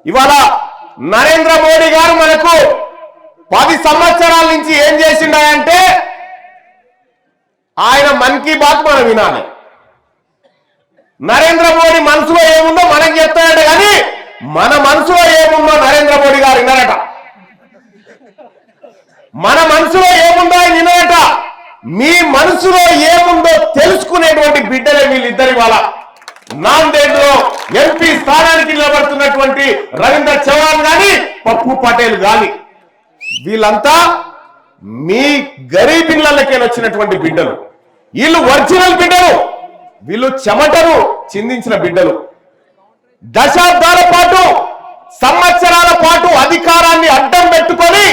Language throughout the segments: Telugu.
ఇవాళ నరేంద్ర మోడీ గారు మనకు 10 సంవత్సరాల నుంచి ఏం చేసిండంటే ఆయన మన్ కీ బాత్ మనం వినాలి. నరేంద్ర మోడీ మనసులో ఏముందో మనకు చెప్తాడట, కానీ మన మనసులో ఏముందో నరేంద్ర మోడీ గారు విన్నారట. మన మనసులో ఏముందో ఆయన విన్నారట. మీ మనసులో ఏముందో తెలుసుకునేటువంటి బిడ్డలే వీళ్ళిద్దరి వాళ్ళ నాందేడ్ లో ఎంపీ స్థానానికి నిలబడుతున్నటువంటి రవీంద్ర చౌహాన్ గాని పప్పు పటేల్ గాని వీళ్ళంతా మీ గరీబిన్లకే వచ్చినటువంటి బిడ్డలు. వీళ్ళు ఒరిజినల్ బిడ్డలు, వీళ్ళు చెమటను చిందించిన బిడ్డలు. దశాబ్దాల పాటు సంవత్సరాల పాటు అధికారాన్ని అడ్డం పెట్టుకొని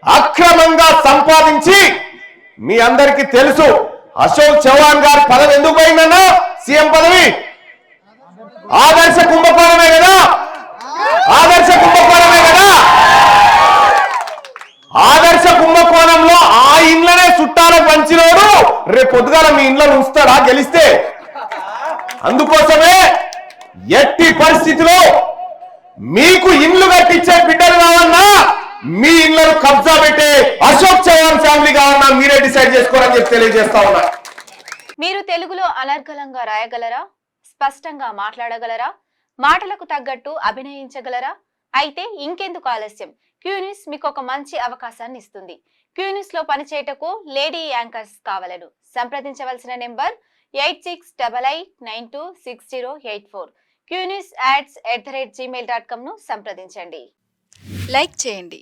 అక్రమంగా సంపాదించి మీ అందరికీ తెలుసు అశోక్ చౌహాన్ గారి పదవి ఎందుకు పోయిందన్నా, సీఎం పదవి ఆదర్శ కుంభకోణమే కదా, ఆదర్శ కుంభకోణమే కదా. ఆదర్శ కుంభకోణంలో ఆ ఇండ్లనే చుట్టాలకు పంచినోడు రేపు పొద్దుగాల మీ ఇండ్లను ఉంచుతాడా గెలిస్తే? అందుకోసమే ఎట్టి పరిస్థితిలో మీకు ఇండ్లు కట్టించే బిడ్డలు కావన్నా, మీ ఇళ్లను కబ్జా పెట్టే అశోక్ చౌహాన్ ఫ్యామిలీ కావన్నా మీరే డిసైడ్ చేసుకోరని చెప్పి తెలియజేస్తా ఉన్నా. మీరు తెలుగులో అనర్గళంగా రాయగలరా? స్పష్టంగా మాట్లాడగలరా? మాటలకు తగ్గట్టు అభినయించగలరా? అయితే ఇంకెందుకు ఆలస్యం, క్యూ న్యూస్ మీకు ఒక మంచి అవకాశాన్ని ఇస్తుంది. క్యూ న్యూస్ లో పనిచేయటకు లేడీ యాంకర్స్ కావాలను సంప్రదించవలసిన నెంబర్ 8688926084. qnewsads@gmail.com ను సంప్రదించండి. లైక్ చేయండి.